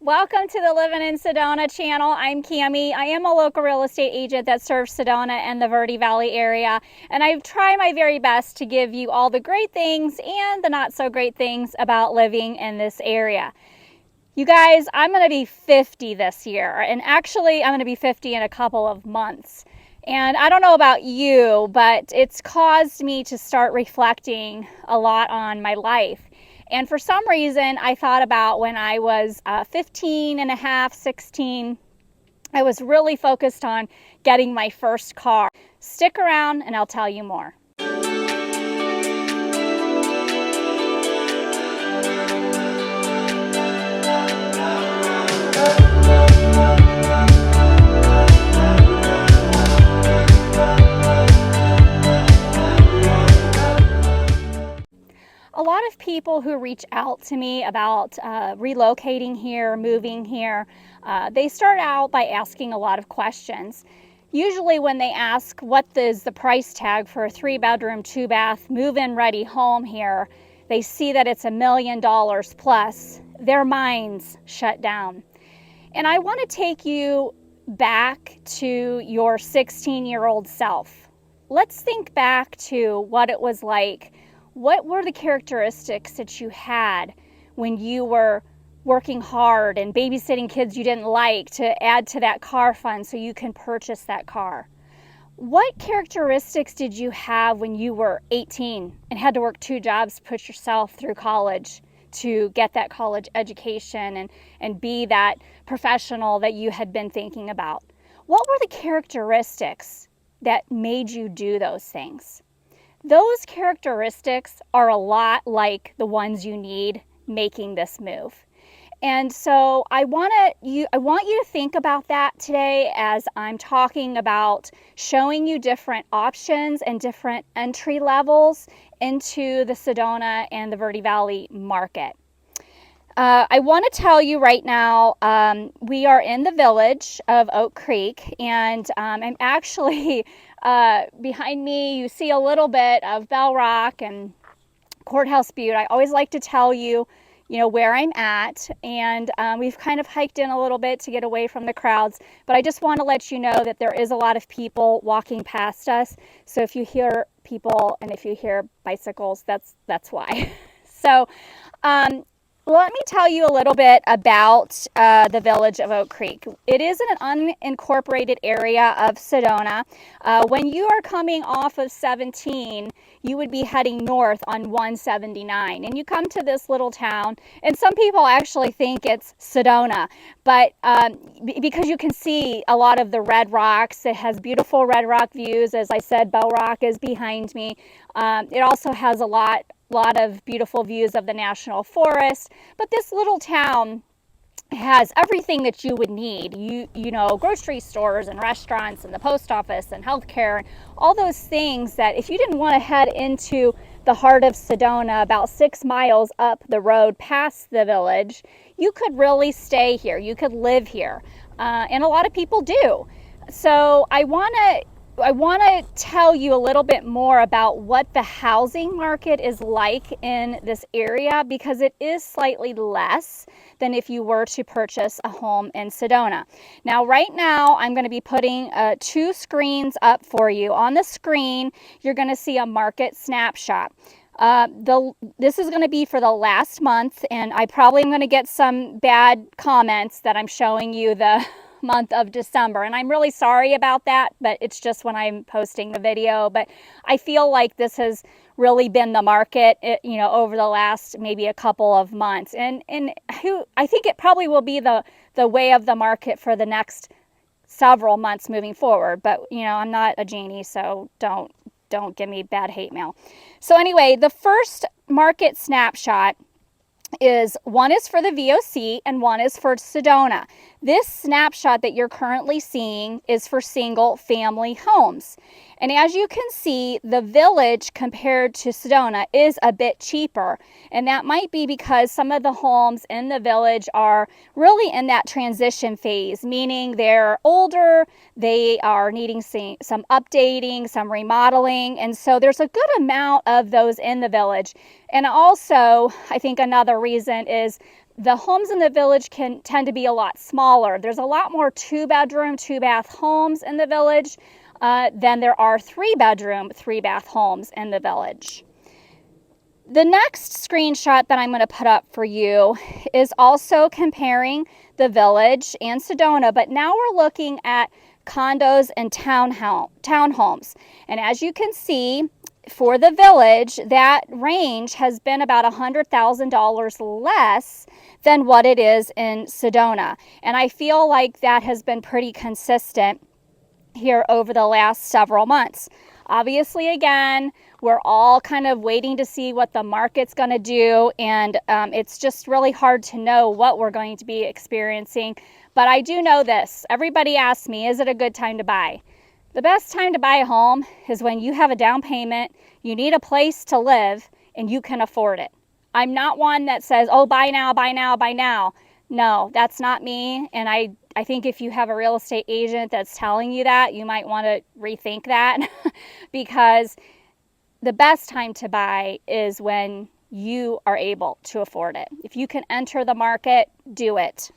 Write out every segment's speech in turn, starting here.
Welcome to the Living in Sedona channel. I'm Cami. I am a local real estate agent that serves Sedona and the Verde Valley area, and I try my very best to give you all the great things and the not so great things about living in this area. You guys, I'm going to be 50 this year, and actually I'm going to be 50 in a couple of months. And I don't know about you, but it's caused me to start reflecting a lot on my life. And for some reason, I thought about when I was 15 and a half, 16, I was really focused on getting my first car. Stick around and I'll tell you more. A lot of people who reach out to me about relocating here, moving here, they start out by asking a lot of questions. Usually when they ask what is the price tag for a 3-bedroom, 2-bath, move-in ready home here, they see that it's $1 million plus. Their minds shut down. And I want to take you back to your 16-year-old self. Let's think back to what it was like. What were the characteristics that you had when you were working hard and babysitting kids you didn't like to add to that car fund so you can purchase that car? What characteristics did you have when you were 18 and had to work 2 jobs to put yourself through college to get that college education and be that professional that you had been thinking about? What were the characteristics that made you do those things? Those characteristics are a lot like the ones you need making this move. And so I want you to think about that today as I'm talking about showing you different options and different entry levels into the Sedona and the Verde Valley market. I want to tell you right now, we are in the village of Oak Creek, and I'm actually behind me. You see a little bit of Bell Rock and Courthouse Butte. I always like to tell you, where I'm at, and we've kind of hiked in a little bit to get away from the crowds, but I just want to let you know that there is a lot of people walking past us. So if you hear people and if you hear bicycles, that's why. So let me tell you a little bit about the village of Oak Creek. It is in an unincorporated area of Sedona. When you are coming off of 17, you would be heading north on 179. And you come to this little town, and some people actually think it's Sedona, but because you can see a lot of the red rocks, it has beautiful red rock views. As I said, Bell Rock is behind me. It also has a lot of beautiful views of the National Forest, but this little town has everything that you would need. You know, grocery stores and restaurants and the post office and healthcare and all those things that if you didn't want to head into the heart of Sedona about 6 miles up the road past the village, you could really stay here. You could live here, and a lot of people do. So I want to tell you a little bit more about what the housing market is like in this area, because it is slightly less than if you were to purchase a home in Sedona. Now, right now, I'm going to be putting 2 screens up for you. On the screen, you're going to see a market snapshot. This is going to be for the last month, and I probably am going to get some bad comments that I'm showing you the month of December, and I'm really sorry about that, but it's just when I'm posting the video. But I feel like this has really been the market, over the last maybe a couple of months, and I think it probably will be the way of the market for the next several months moving forward. But I'm not a genie, so don't give me bad hate mail. So anyway, the first market snapshot is one is for the VOC and one is for Sedona. This snapshot that you're currently seeing is for single family homes. And as you can see, the village compared to Sedona is a bit cheaper. And that might be because some of the homes in the village are really in that transition phase, meaning they're older, they are needing some updating, some remodeling. And so there's a good amount of those in the village. And also, I think another reason is the homes in the village can tend to be a lot smaller. There's a lot more 2-bedroom, 2-bath homes in the village than there are 3-bedroom, 3-bath homes in the village. The next screenshot that I'm going to put up for you is also comparing the village and Sedona, but now we're looking at condos and townhomes. And as you can see, for the village, that range has been about $100,000 less than what it is in Sedona. And I feel like that has been pretty consistent here over the last several months. Obviously, again, we're all kind of waiting to see what the market's going to do, and it's just really hard to know what we're going to be experiencing. But I do know this. Everybody asks me, is it a good time to buy? The best time to buy a home is when you have a down payment, you need a place to live, and you can afford it. I'm not one that says, oh, buy now, buy now, buy now. No, that's not me. And I think if you have a real estate agent that's telling you that, you might want to rethink that because the best time to buy is when you are able to afford it. If you can enter the market, do it.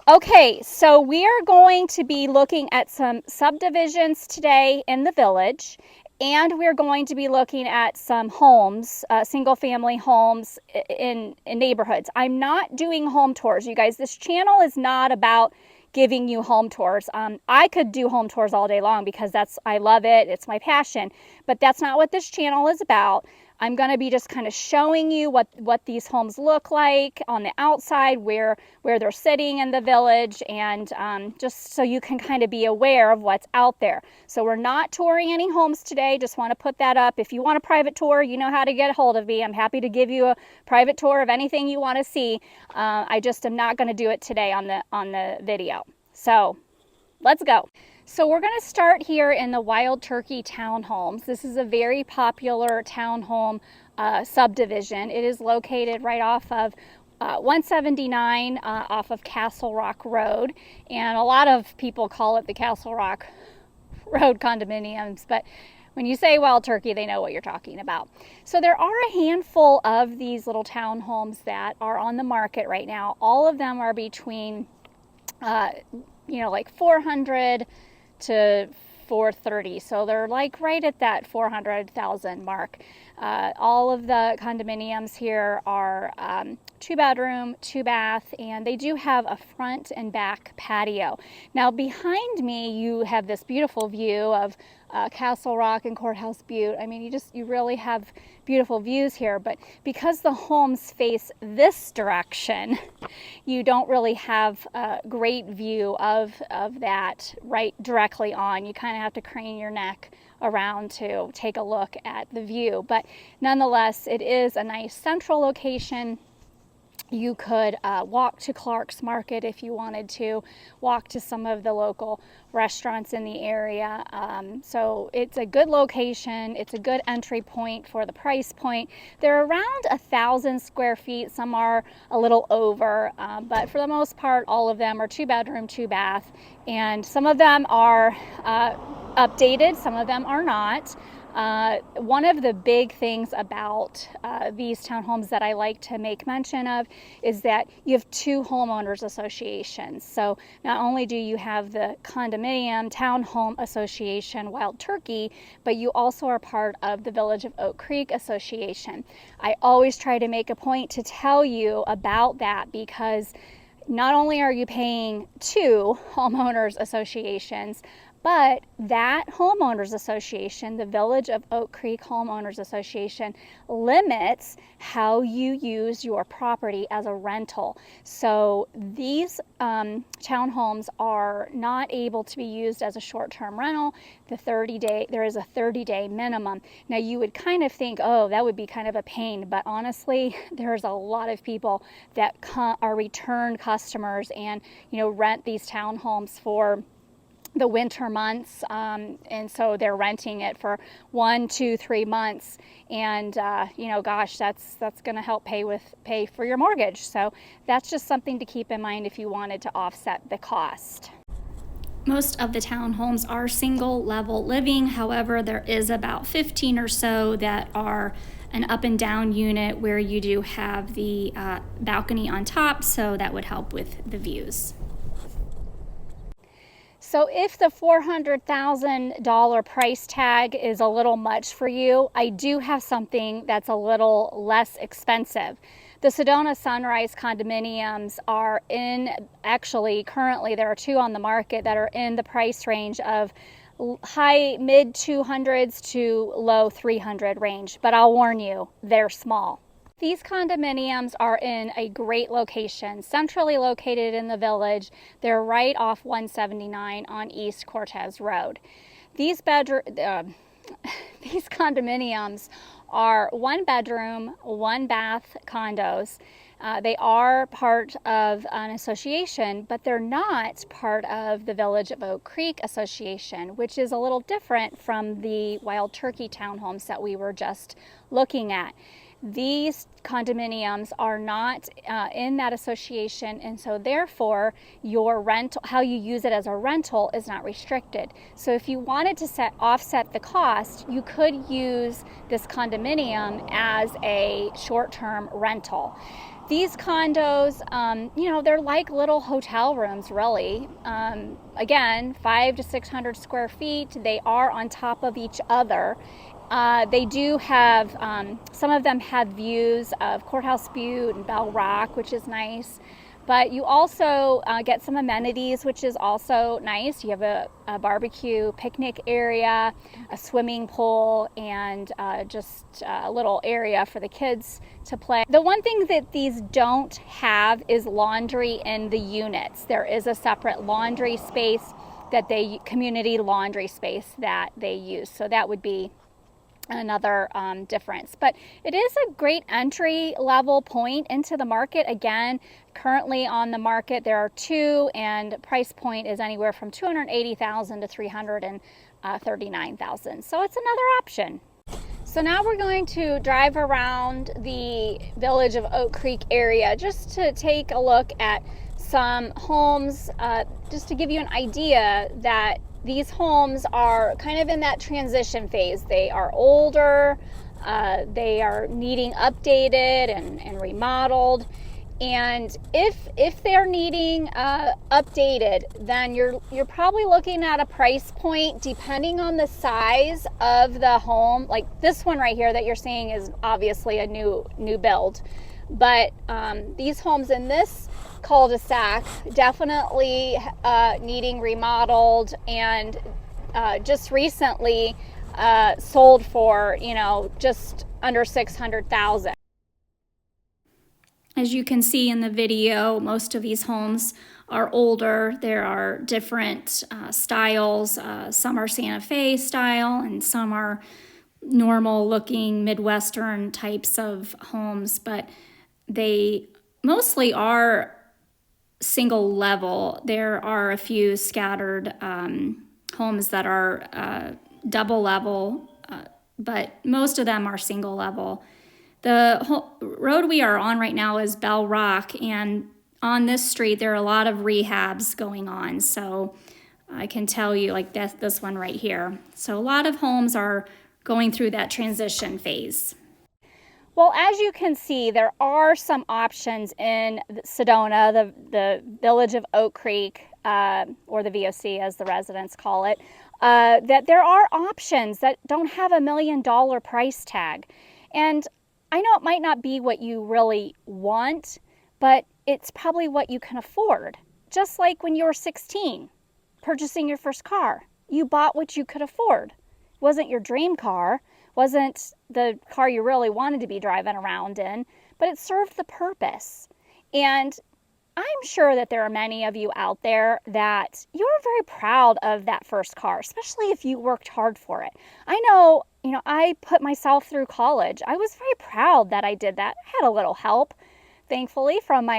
Okay, so we are going to be looking at some subdivisions today in the village, and we're going to be looking at some homes, single-family homes in neighborhoods. I'm not doing home tours, you guys. This channel is not about giving you home tours. I could do home tours all day long because I love it. It's my passion. But that's not what this channel is about. I'm going to be just kind of showing you what these homes look like on the outside, where they're sitting in the village, and just so you can kind of be aware of what's out there. So we're not touring any homes today. Just want to put that up. If you want a private tour, you know how to get a hold of me. I'm happy to give you a private tour of anything you want to see. I just am not going to do it today on the video. So let's go. So we're going to start here in the Wild Turkey Townhomes. This is a very popular townhome subdivision. It is located right off of 179 off of Castle Rock Road, and a lot of people call it the Castle Rock Road condominiums, but when you say Wild Turkey, they know what you're talking about. So there are a handful of these little townhomes that are on the market right now. All of them are between like 400 to 430, so they're like right at that 400,000 mark. All of the condominiums here are 2-bedroom, 2-bath, and they do have a front and back patio. Now behind me you have this beautiful view of Castle Rock and Courthouse Butte. I mean, you really have beautiful views here, but because the homes face this direction, you don't really have a great view of that right directly on. You kind of have to crane your neck around to take a look at the view, but nonetheless, it is a nice central location. You could walk to Clark's Market if you wanted to, walk to some of the local restaurants in the area. So it's a good location. It's a good entry point for the price point. They're around 1,000 square feet. Some are a little over, but for the most part, all of them are 2-bedroom, 2-bath, and some of them are updated, some of them are not. One of the big things about these townhomes that I like to make mention of is that you have 2 homeowners associations. So not only do you have the Condominium Townhome Association Wild Turkey, but you also are part of the Village of Oak Creek Association. I always try to make a point to tell you about that because not only are you paying 2 homeowners associations, but that homeowners association, the Village of Oak Creek Homeowners Association, limits how you use your property as a rental. So these townhomes are not able to be used as a short-term rental. There is a 30-day minimum. Now you would kind of think, oh, that would be kind of a pain, but honestly, there's a lot of people that are return customers and rent these townhomes for the winter months, and so they're renting it for 1, 2, 3 months, and gosh, that's going to help pay for your mortgage. So that's just something to keep in mind if you wanted to offset the cost. Most of the townhomes are single level living. However, there is about 15 or so that are an up and down unit where you do have the balcony on top, so that would help with the views. So if the $400,000 price tag is a little much for you, I do have something that's a little less expensive. The Sedona Sunrise condominiums are actually currently there are 2 on the market that are in the price range of high mid 200s to low 300 range, but I'll warn you, they're small. These condominiums are in a great location, centrally located in the village. They're right off 179 on East Cortez Road. These condominiums are 1-bedroom, 1-bath condos. They are part of an association, but they're not part of the Village of Oak Creek Association, which is a little different from the Wild Turkey townhomes that we were just looking at. These condominiums are not in that association, and so therefore your rental, how you use it as a rental, is not restricted. So if you wanted to offset the cost, you could use this condominium as a short-term rental. These condos, they're like little hotel rooms, really. Again, 500 to 600 square feet. They are on top of each other. They do have, some of them have views of Courthouse Butte and Bell Rock, which is nice. But you also get some amenities, which is also nice. You have a barbecue picnic area, a swimming pool, and just a little area for the kids to play. The one thing that these don't have is laundry in the units. There is a separate laundry space community laundry space that they use. So that would be another difference. But it is a great entry level point into the market. Again, currently on the market there are 2, and price point is anywhere from $280,000 to $339,000. So it's another option. So now we're going to drive around the Village of Oak Creek area just to take a look at some homes, just to give you an idea that these homes are kind of in that transition phase. They are older, they are needing updated and remodeled. And if they're needing updated, then you're probably looking at a price point depending on the size of the home. Like this one right here that you're seeing is obviously a new build, but these homes in this cul-de-sac definitely needing remodeled, and just recently sold for just under $600,000. As you can see in the video, most of these homes are older. There are different styles. Some are Santa Fe style, and some are normal looking Midwestern types of homes, but they mostly are single level. There are a few scattered homes that are double level, but most of them are single level. The road we are on right now is Bell Rock, and on this street there are a lot of rehabs going on. So I can tell you, like this one right here. So a lot of homes are going through that transition phase. Well, as you can see, there are some options in Sedona, the Village of Oak Creek, or the VOC as the residents call it, that there are options that don't have $1 million price tag. And I know it might not be what you really want, but it's probably what you can afford. Just like when you were 16, purchasing your first car, you bought what you could afford. It wasn't your dream car, wasn't the car you really wanted to be driving around in, but it served the purpose. And I'm sure that there are many of you out there that you're very proud of that first car, especially if you worked hard for it. I know, I put myself through college. I was very proud that I did that. I had a little help, thankfully, from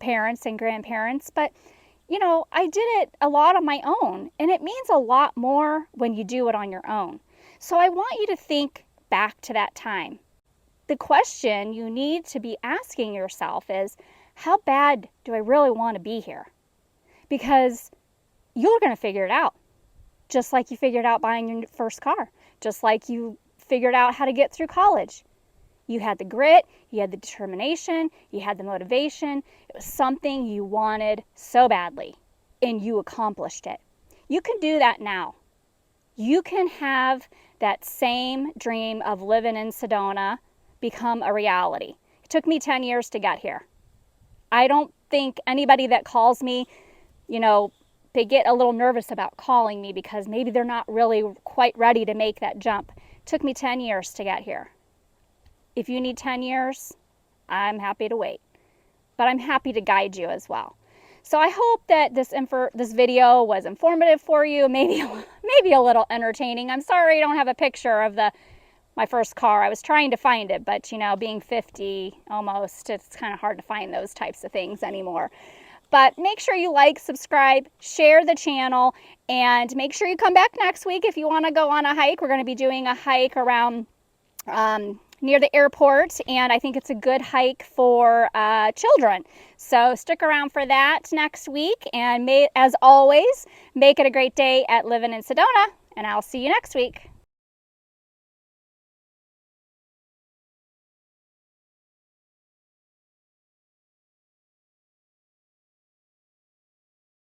parents and grandparents, but I did it a lot on my own, and it means a lot more when you do it on your own. So I want you to think back to that time. The question you need to be asking yourself is, how bad do I really want to be here? Because you're going to figure it out. Just like you figured out buying your first car. Just like you figured out how to get through college. You had the grit, you had the determination, you had the motivation. It was something you wanted so badly, and you accomplished it. You can do that now. You can have that same dream of living in Sedona become a reality. It took me 10 years to get here. I don't think anybody that calls me, they get a little nervous about calling me because maybe they're not really quite ready to make that jump. It took me 10 years to get here. If you need 10 years, I'm happy to wait. But I'm happy to guide you as well. So I hope that this video was informative for you, maybe a little entertaining. I'm sorry I don't have a picture of my first car. I was trying to find it, but being 50 almost, it's kind of hard to find those types of things anymore. But make sure you like, subscribe, share the channel, and make sure you come back next week if you want to go on a hike. We're going to be doing a hike around near the airport, and I think it's a good hike for children. So stick around for that next week, and as always, make it a great day at Living in Sedona, and I'll see you next week.